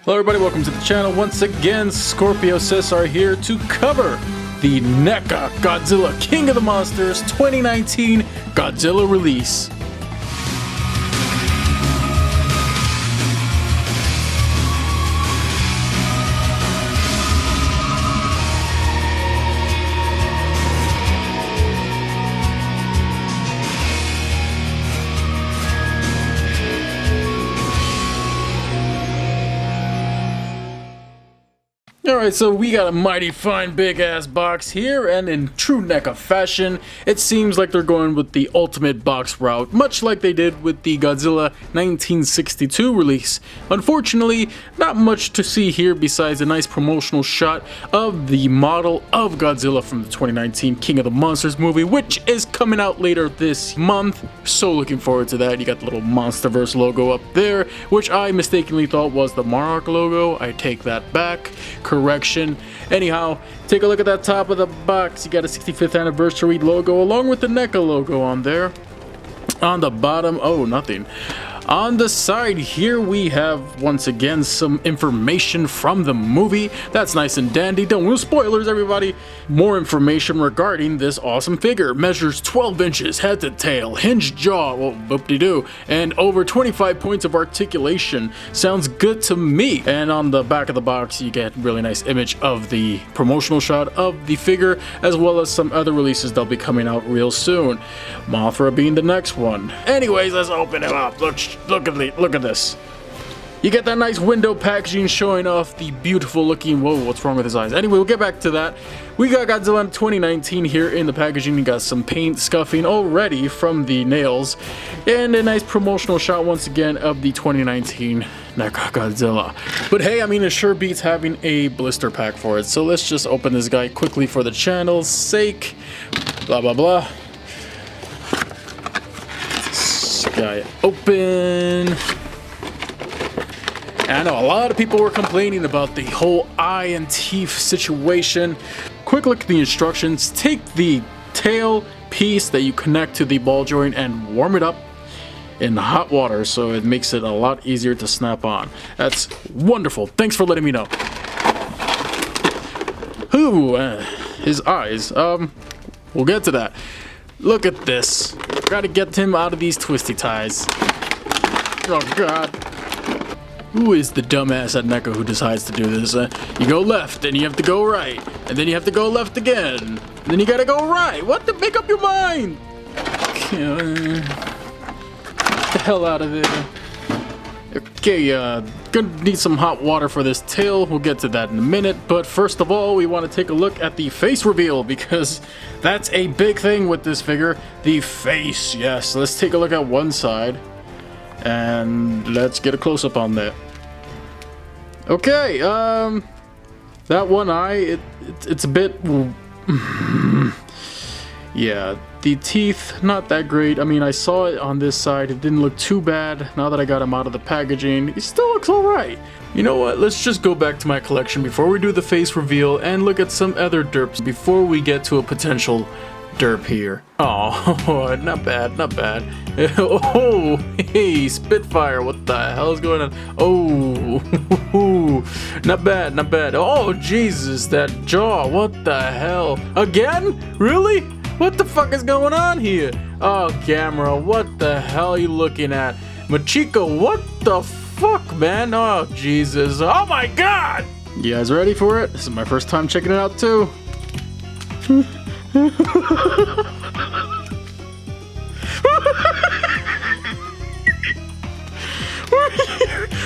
Hello everybody, welcome to the channel. Once again, ScorpioCesar here to cover the NECA Godzilla King of the Monsters 2019 Godzilla release. Alright, so we got a mighty fine big ass box here, and in true NECA fashion, it seems like they're going with the ultimate box route, much like they did with the Godzilla 1962 release. Unfortunately, not much to see here besides a nice promotional shot of the model of Godzilla from the 2019 King of the Monsters movie, which is coming out later this month. So looking forward to that. You got the little Monsterverse logo up there, which I mistakenly thought was the Monarch logo. I take that back. Correction. Anyhow, take a look at that top of the box. You got a 65th anniversary logo along with the NECA logo on there. On the bottom, oh, nothing. On the side here we have once again some information from the movie. That's nice and dandy. Don't want spoilers, everybody. More information regarding this awesome figure. Measures 12 inches head to tail, hinged jaw, well, whoop-de-doo, and over 25 points of articulation. Sounds good to me. And on the back of the box you get a really nice image of the promotional shot of the figure, as well as some other releases that'll be coming out real soon. Mothra being the next one. Anyways, let's open it up. Look at this. You get that nice window packaging showing off the beautiful looking, whoa, what's wrong with his eyes? Anyway, we'll get back to that. We got Godzilla 2019 here in the packaging. You got some paint scuffing already from the nails, and a nice promotional shot once again of the 2019 NECA Godzilla. But hey, I mean, it sure beats having a blister pack for it. So let's just open this guy quickly for the channel's sake. Blah, blah, blah. Guy open. I know a lot of people were complaining about the whole eye and teeth situation. Quick look at the instructions. Take the tail piece that you connect to the ball joint and warm it up in hot water so it makes it a lot easier to snap on. That's wonderful. Thanks for letting me know. Ooh, his eyes. We'll get to that. Look at this. Gotta get him out of these twisty ties. Oh god. Who is the dumbass at NECA who decides to do this? You go left, and you have to go right. And then you have to go left again. And then you gotta go right. What the? Make up your mind! Get the hell out of there. Okay, gonna need some hot water for this tail. We'll get to that in a minute. But first of all, we want to take a look at the face reveal, because that's a big thing with this figure. The face, yes. Let's take a look at one side. And let's get a close-up on that. Okay, that one eye, it's a bit... yeah, the teeth, not that great. I mean, I saw it on this side. It didn't look too bad. Now that I got him out of the packaging, he still looks alright. You know what? Let's just go back to my collection before we do the face reveal and look at some other derps before we get to a potential derp here. Oh, not bad, not bad. Oh, hey, Spitfire, what the hell is going on? Oh, not bad, not bad. Oh, Jesus, that jaw, what the hell? Again? Really? What the fuck is going on here? Oh, camera, what the hell are you looking at? Machiko, what the fuck, man? Oh, Jesus. Oh my god! You guys ready for it? This is my first time checking it out, too.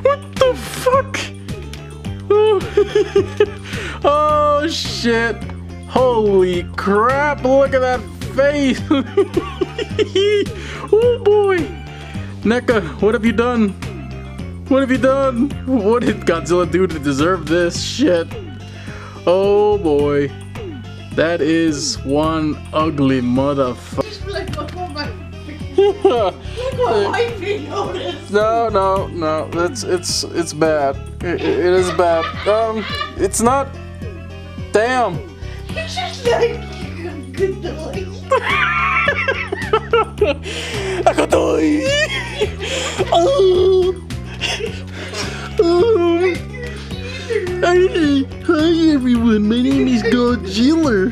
What the fuck? Oh shit. Holy crap, look at that face. Oh boy. NECA, what have you done? What have you done? What did Godzilla do to deserve this shit? Oh boy. That is one ugly motherfucker. No. It's bad. It is bad. It's not. Damn. It's just like good noise. Oh. Hi everyone, my name is Godzilla.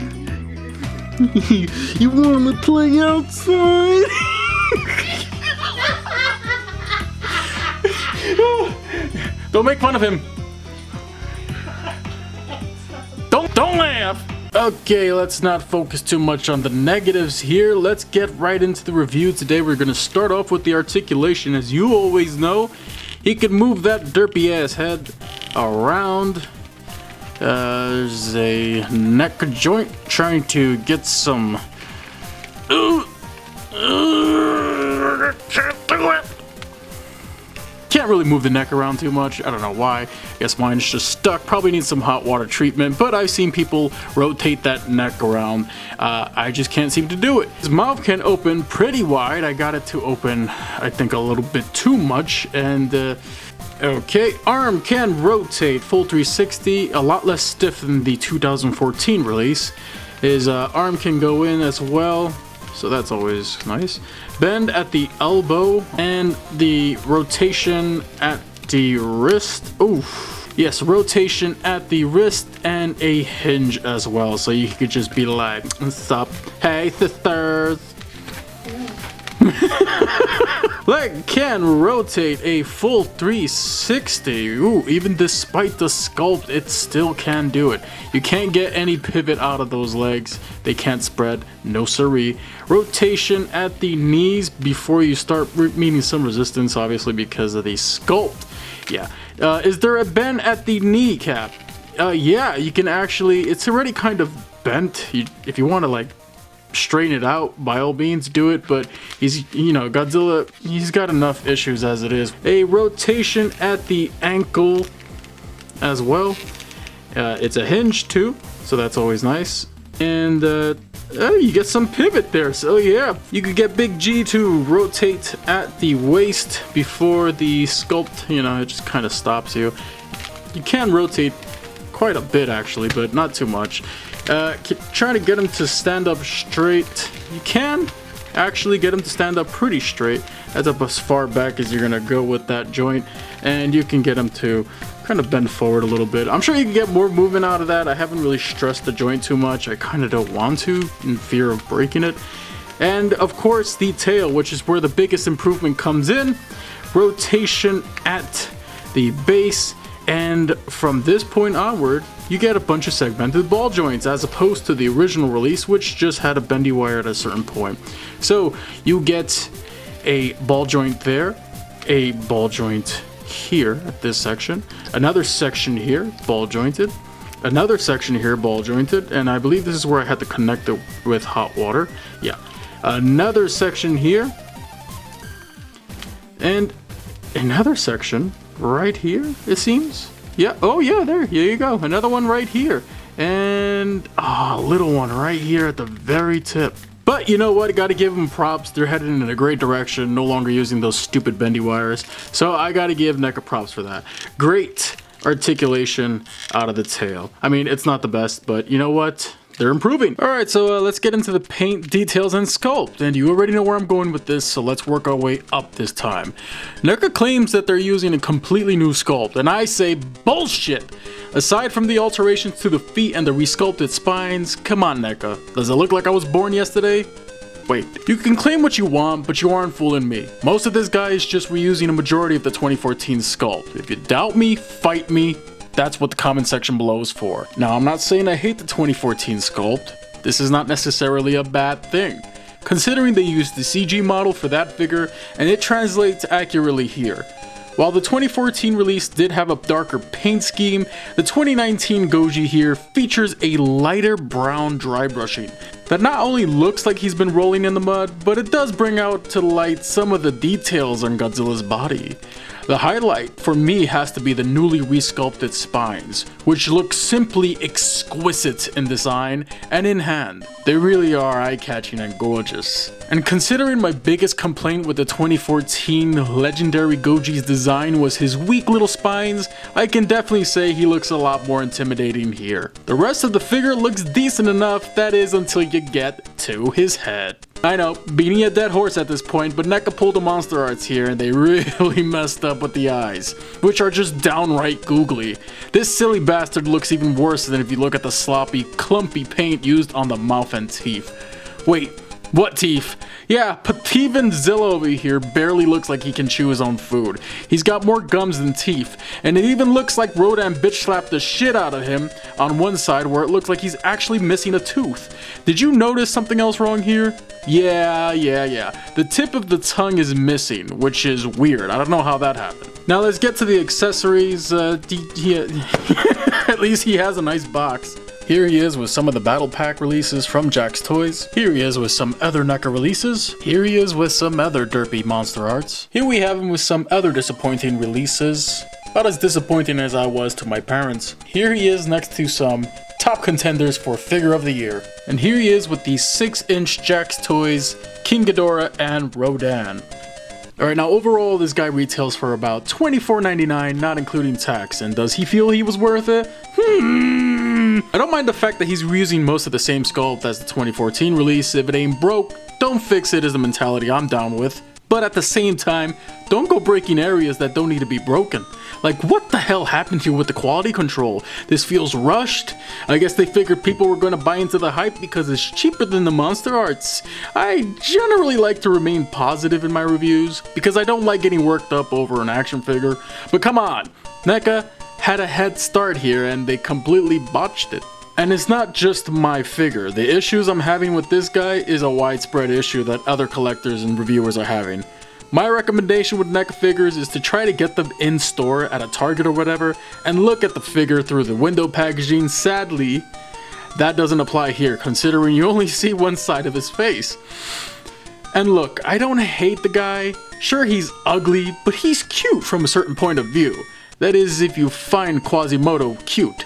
You wanna play outside? Don't make fun of him. Don't laugh. Okay, let's not focus too much on the negatives here. Let's get right into the review. Today we're gonna start off with the articulation. As you always know, he could move that derpy ass head around. There's a neck joint trying to get some. Can't really move the neck around too much. I don't know why. I guess mine's just stuck. Probably needs some hot water treatment, but I've seen people rotate that neck around. I just can't seem to do it. His mouth can open pretty wide. I got it to open, I think, a little bit too much. And okay, arm can rotate full 360, a lot less stiff than the 2014 release. His arm can go in as well, so that's always nice. Bend at the elbow and the rotation at the wrist. Oof. Yes, rotation at the wrist and a hinge as well. So you could just be like, what's up? Hey, sisters. Leg can rotate a full 360. Ooh, even despite the sculpt, it still can do it. You can't get any pivot out of those legs. They can't spread, no siree. Rotation at the knees before you start meeting some resistance, obviously because of the sculpt. Yeah. Is there a bend at the kneecap? Yeah, you can actually, it's already kind of bent. If you want to like straighten it out, by all means do it, but he's, you know, Godzilla, he's got enough issues as it is. A rotation at the ankle as well. It's a hinge too, so that's always nice. And you get some pivot there, so yeah. You could get Big G to rotate at the waist before the sculpt, you know, it just kind of stops you. You can rotate quite a bit actually, but not too much. Trying to get him to stand up straight. You can actually get him to stand up pretty straight. That's up as far back as you're gonna go with that joint, and you can get him to kind of bend forward a little bit. I'm sure you can get more movement out of that. I haven't really stressed the joint too much. I kind of don't want to, in fear of breaking it. And of course the tail, which is where the biggest improvement comes in. Rotation at the base, and from this point onward, you get a bunch of segmented ball joints as opposed to the original release, which just had a bendy wire at a certain point. So you get a ball joint there, a ball joint here at this section, another section here, ball jointed, another section here, ball jointed, and I believe this is where I had to connect it with hot water. Yeah, another section here, and another section right here, it seems. Yeah, oh yeah, there you go. Another one right here. And a little one right here at the very tip. But you know what? I gotta give them props. They're headed in a great direction, no longer using those stupid bendy wires. So I gotta give NECA props for that. Great articulation out of the tail. I mean, it's not the best, but you know what? They're improving. All right, so let's get into the paint, details, and sculpt. And you already know where I'm going with this, so let's work our way up this time. NECA claims that they're using a completely new sculpt, and I say bullshit. Aside from the alterations to the feet and the resculpted spines, come on NECA, does it look like I was born yesterday? Wait, you can claim what you want, but you aren't fooling me. Most of this guy is just reusing a majority of the 2014 sculpt. If you doubt me, fight me. That's what the comment section below is for. Now, I'm not saying I hate the 2014 sculpt. This is not necessarily a bad thing, considering they used the CG model for that figure and it translates accurately here. While the 2014 release did have a darker paint scheme, the 2019 Goji here features a lighter brown dry brushing that not only looks like he's been rolling in the mud, but it does bring out to light some of the details on Godzilla's body. The highlight for me has to be the newly resculpted spines, which look simply exquisite in design and in hand. They really are eye-catching and gorgeous. And considering my biggest complaint with the 2014 legendary Goji's design was his weak little spines, I can definitely say he looks a lot more intimidating here. The rest of the figure looks decent enough, that is until you get to his head. I know, beating a dead horse at this point, but NECA pulled the monster arts here and they really messed up with the eyes, which are just downright googly. This silly bastard looks even worse than if you look at the sloppy, clumpy paint used on the mouth and teeth. Wait, what teeth? Yeah, Pativan Zilla over here barely looks like he can chew his own food. He's got more gums than teeth, and it even looks like Rodan bitch slapped the shit out of him on one side where it looks like he's actually missing a tooth. Did you notice something else wrong here? Yeah. The tip of the tongue is missing, which is weird. I don't know how that happened. Now let's get to the accessories. At least he has a nice box. Here he is with some of the Battle Pack releases from Jack's Toys. Here he is with some other NECA releases. Here he is with some other derpy monster arts. Here we have him with some other disappointing releases. About as disappointing as I was to my parents. Here he is next to some top contenders for Figure of the Year. And here he is with the 6-inch Jack's Toys, King Ghidorah, and Rodan. Alright, now overall this guy retails for about $24.99, not including tax, and does he feel he was worth it? I don't mind the fact that he's reusing most of the same sculpt as the 2014 release. If it ain't broke, don't fix it is the mentality I'm down with. But at the same time, don't go breaking areas that don't need to be broken. Like, what the hell happened here with the quality control? This feels rushed. I guess they figured people were going to buy into the hype because it's cheaper than the monster arts. I generally like to remain positive in my reviews because I don't like getting worked up over an action figure. But come on, NECA had a head start here and they completely botched it. And it's not just my figure. The issues I'm having with this guy is a widespread issue that other collectors and reviewers are having. My recommendation with NECA figures is to try to get them in store at a Target or whatever and look at the figure through the window packaging. Sadly, that doesn't apply here considering you only see one side of his face. And look, I don't hate the guy. Sure, he's ugly, but he's cute from a certain point of view. That is, if you find Quasimodo cute.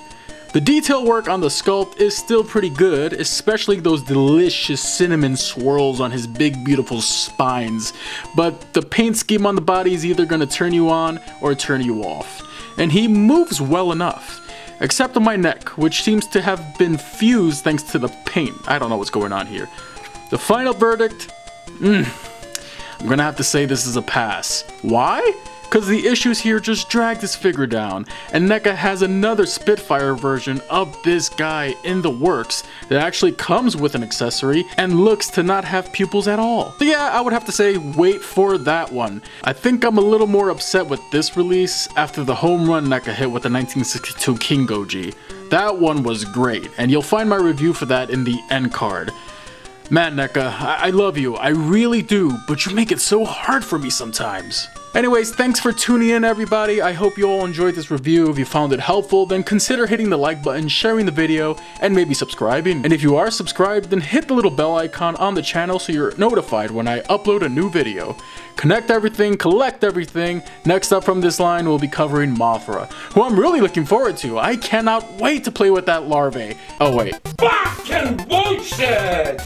The detail work on the sculpt is still pretty good, especially those delicious cinnamon swirls on his big beautiful spines, but the paint scheme on the body is either going to turn you on or turn you off. And he moves well enough, except on my neck, which seems to have been fused thanks to the paint. I don't know what's going on here. The final verdict? I'm going to have to say this is a pass. Why? Because the issues here just drag this figure down, and NECA has another Spitfire version of this guy in the works that actually comes with an accessory and looks to not have pupils at all. So yeah, I would have to say wait for that one. I think I'm a little more upset with this release after the home run NECA hit with the 1962 King Goji. That one was great, and you'll find my review for that in the end card. Man, NECA, I love you, I really do, but you make it so hard for me sometimes. Anyways, thanks for tuning in everybody. I hope you all enjoyed this review. If you found it helpful, then consider hitting the like button, sharing the video, and maybe subscribing. And if you are subscribed, then hit the little bell icon on the channel so you're notified when I upload a new video. Connect everything, collect everything. Next up from this line, we'll be covering Mothra, who I'm really looking forward to. I cannot wait to play with that larvae. Oh wait. Fucking bullshit!